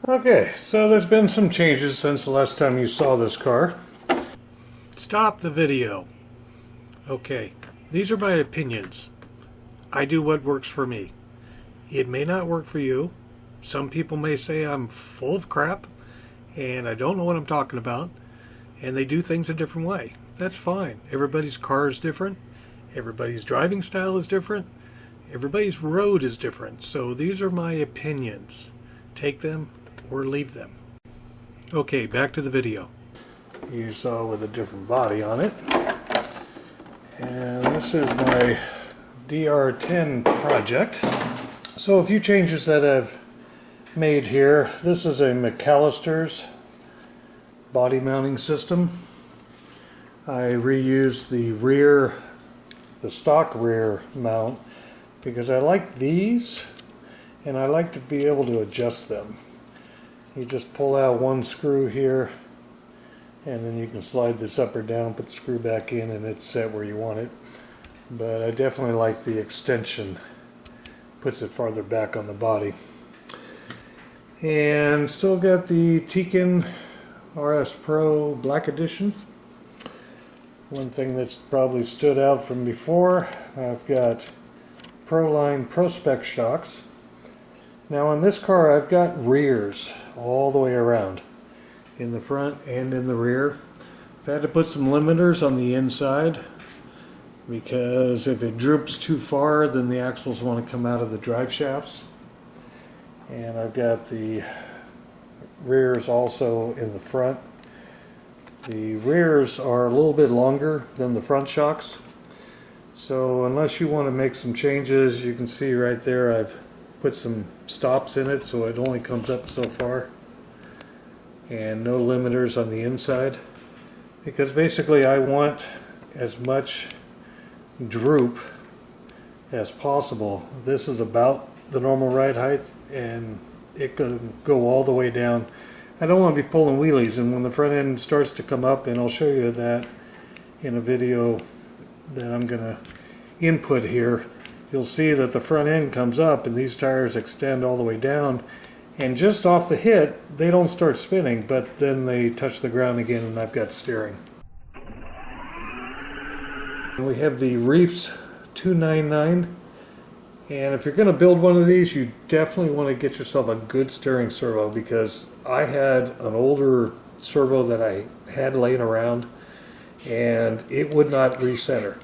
Okay, so there's been some changes since the last time you saw this car. Stop the video. Okay, these are my opinions. I do what works for me. It may not work for you. Some people may say I'm full of crap and I don't know what I'm talking about, and they do things a different way. That's fine. Everybody's car is different. Everybody's driving style is different. Everybody's road is different. So these are my opinions. Take them or leave them. Okay, back to the video. You saw with a different body on it. And this is my DR10 project. So a few changes that I've made here. This is a McAllister's body mounting system. I reused the stock rear mount because I like these and I like to be able to adjust them. You just pull out one screw here and then you can slide this up or down, put the screw back in, and it's set where you want it. But I definitely like the extension. Puts it farther back on the body. And still got the Tekin RS Pro Black Edition. One thing that's probably stood out from before, I've got Proline Prospect shocks. Now on this car I've got rears all the way around, in the front and in the rear. I've had to put some limiters on the inside because if it droops too far then the axles want to come out of the drive shafts. And I've got the rears also in the front. The rears are a little bit longer than the front shocks, so unless you want to make some changes, you can see right there I've put some stops in it so it only comes up so far, and no limiters on the inside, because basically I want as much droop as possible. This is about the normal ride height and it can go all the way down. I don't want to be pulling wheelies, and when the front end starts to come up, and I'll show you that in a video that I'm going to input here, you'll see that the front end comes up and these tires extend all the way down, and just off the hit they don't start spinning, but then they touch the ground again and I've got steering. And we have the Reefs 299. And if you're going to build one of these, you definitely want to get yourself a good steering servo, because I had an older servo that I had laying around and it would not recenter.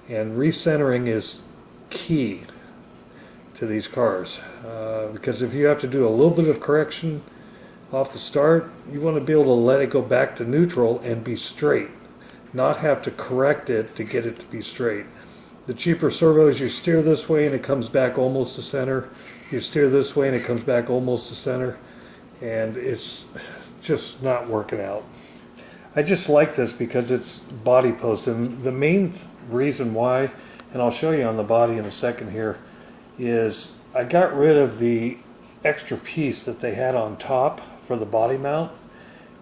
And recentering is key to these cars, because if you have to do a little bit of correction off the start, you want to be able to let it go back to neutral and be straight, not have to correct it to get it to be straight. The cheaper servos, you steer this way and it comes back almost to center. You steer this way and it comes back almost to center. And it's just not working out. I just like this because it's body post. And the main reason why, and I'll show you on the body in a second here, is I got rid of the extra piece that they had on top for the body mount,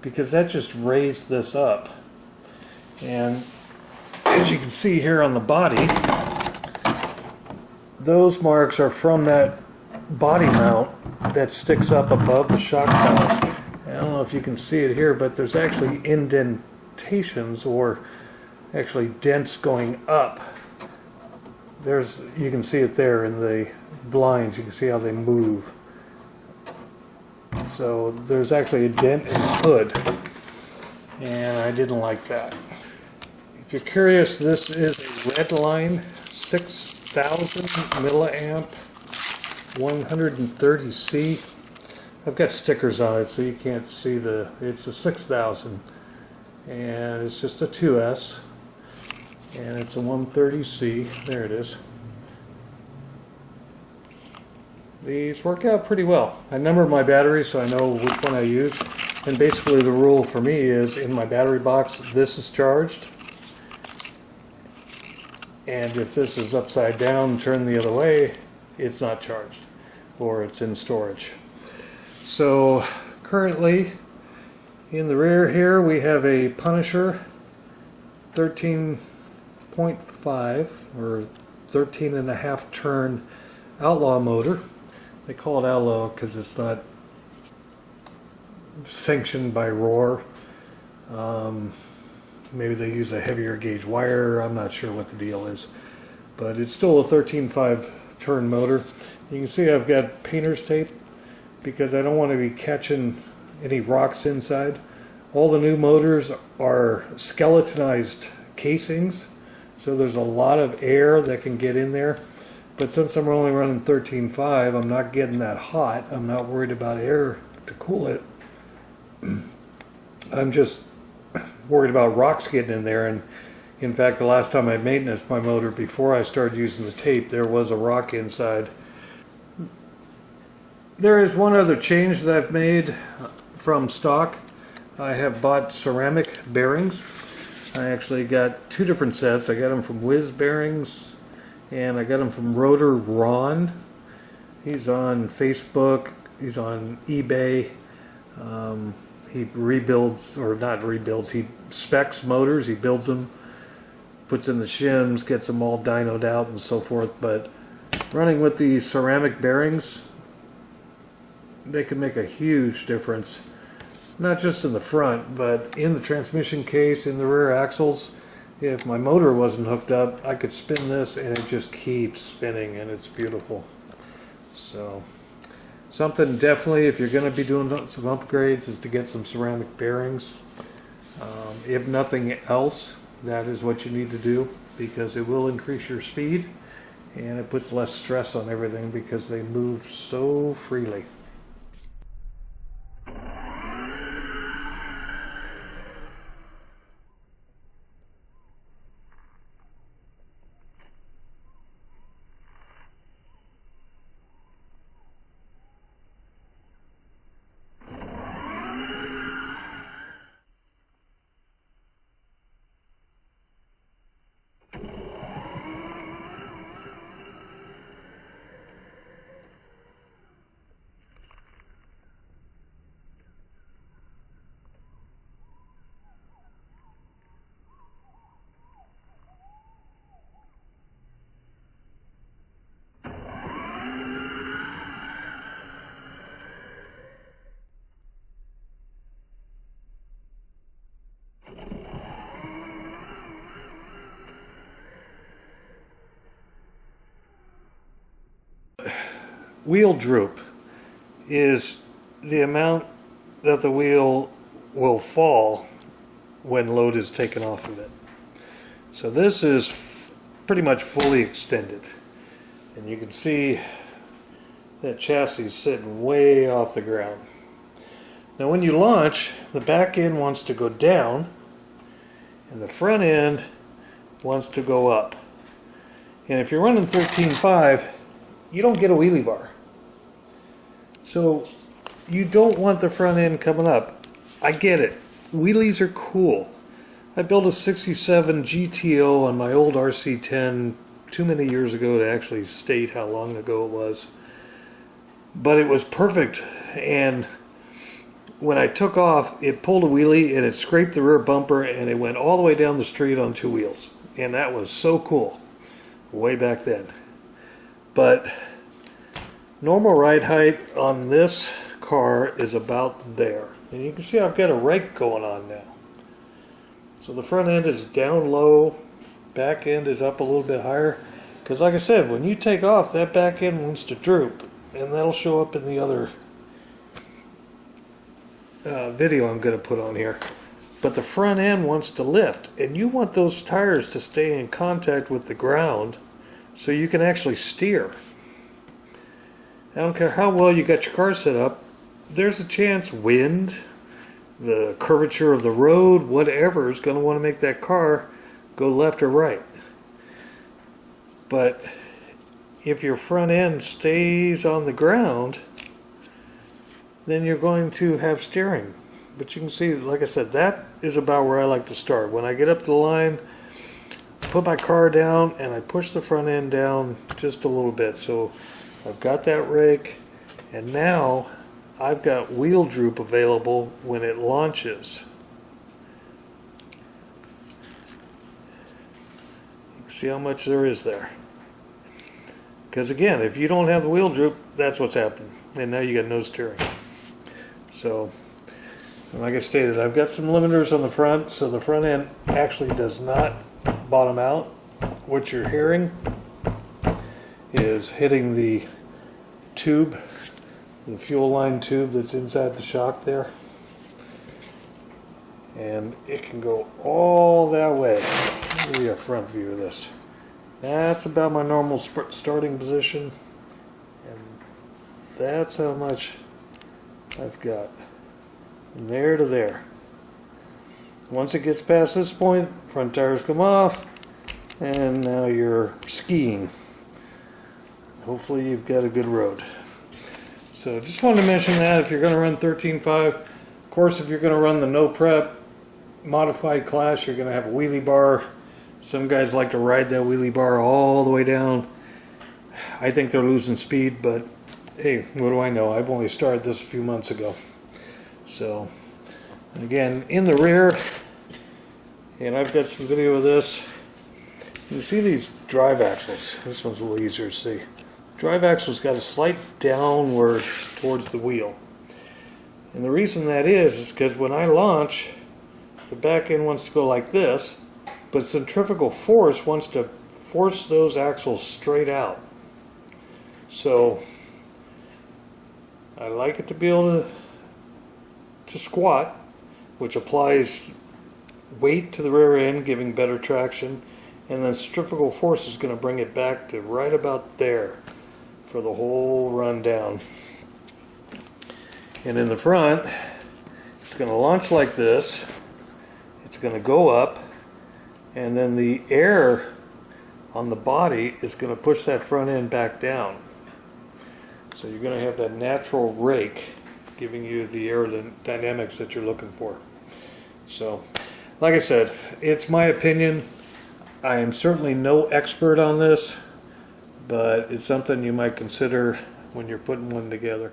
because that just raised this up. And as you can see here on the body, those marks are from that body mount that sticks up above the shock mount. I don't know if you can see it here, but there's actually indentations, or actually dents going up. You can see it there in the blinds. You can see how they move. So there's actually a dent in the hood, and I didn't like that. If you're curious, this is a Redline 6000 milliamp 130C. I've got stickers on it so you can't see it's a 6000, and it's just a 2S, and it's a 130C. There it is. These work out pretty well. I number my batteries so I know which one I use, and basically the rule for me is in my battery box, this is charged. And if this is upside down, turned the other way, it's not charged, or it's in storage. So currently in the rear here we have a Punisher 13.5 or 13.5 turn outlaw motor. They call it outlaw because it's not sanctioned by Roar. Maybe they use a heavier gauge wire. I'm not sure what the deal is, but it's still a 13.5 turn motor. You can see I've got painter's tape because I don't want to be catching any rocks inside. All the new motors are skeletonized casings, so there's a lot of air that can get in there. But since I'm only running 13.5, I'm not getting that hot. I'm not worried about air to cool it. I'm just worried about rocks getting in there. And in fact, the last time I maintenance my motor before I started using the tape, there was a rock inside. There is one other change that I've made from stock. I have bought ceramic bearings. I actually got two different sets. I got them from Whiz Bearings and I got them from Rotor Ron. He's on Facebook, he's on eBay. He rebuilds, or not rebuilds, he specs motors, he builds them, puts in the shims, gets them all dynoed out and so forth. But running with these ceramic bearings, they can make a huge difference, not just in the front, but in the transmission case, in the rear axles. If my motor wasn't hooked up, I could spin this and it just keeps spinning, and it's beautiful. So something definitely, if you're going to be doing some upgrades, is to get some ceramic bearings. If nothing else, that is what you need to do, because it will increase your speed and it puts less stress on everything because they move so freely. Wheel droop is the amount that the wheel will fall when load is taken off of it. So this is pretty much fully extended, and you can see that chassis is sitting way off the ground. Now when you launch, the back end wants to go down and the front end wants to go up. And if you're running 13.5, you don't get a wheelie bar. So you don't want the front end coming up. I get it. Wheelies are cool. I built a 67 GTO on my old RC10 too many years ago to actually state how long ago it was. But it was perfect. And when I took off, it pulled a wheelie and it scraped the rear bumper and it went all the way down the street on two wheels. And that was so cool way back then. But normal ride height on this car is about there. And you can see I've got a rake going on now. So the front end is down low, back end is up a little bit higher. Because like I said, when you take off, that back end wants to droop. And that'll show up in the other video I'm going to put on here. But the front end wants to lift. And you want those tires to stay in contact with the ground so you can actually steer. I don't care how well you got your car set up, there's a chance wind, the curvature of the road, whatever is going to want to make that car go left or right. But if your front end stays on the ground, then you're going to have steering. But you can see, like I said, that is about where I like to start. When I get up to the line, I put my car down and I push the front end down just a little bit. So I've got that rake, and now I've got wheel droop available when it launches. You can see how much there is there. Because again, if you don't have the wheel droop, that's what's happening. And now you got no steering. So So like I stated, I've got some limiters on the front, so the front end actually does not bottom out. What you're hearing is hitting the tube, the fuel line tube that's inside the shock there. And it can go all that way. Let me give you a front view of this. That's about my normal starting position, and that's how much I've got from there to there. Once it gets past this point, front tires come off, and now you're skiing. Hopefully you've got a good road. So just wanted to mention that if you're going to run 13.5, of course if you're going to run the no prep modified class, you're going to have a wheelie bar. Some guys like to ride that wheelie bar all the way down. I think they're losing speed, but hey, what do I know? I've only started this a few months ago. So, again, in the rear, and I've got some video of this. You see these drive axles. This one's a little easier to see. Drive axle's got a slight downward towards the wheel. And the reason that is because when I launch, the back end wants to go like this, but centrifugal force wants to force those axles straight out. So I like it to be able to squat, which applies weight to the rear end, giving better traction, and then centrifugal force is going to bring it back to right about there for the whole run down. And in the front, it's going to launch like this. It's going to go up, and then the air on the body is going to push that front end back down. So you're going to have that natural rake giving you the aerodynamics that you're looking for. So, like I said, it's my opinion. I am certainly no expert on this, but it's something you might consider when you're putting one together.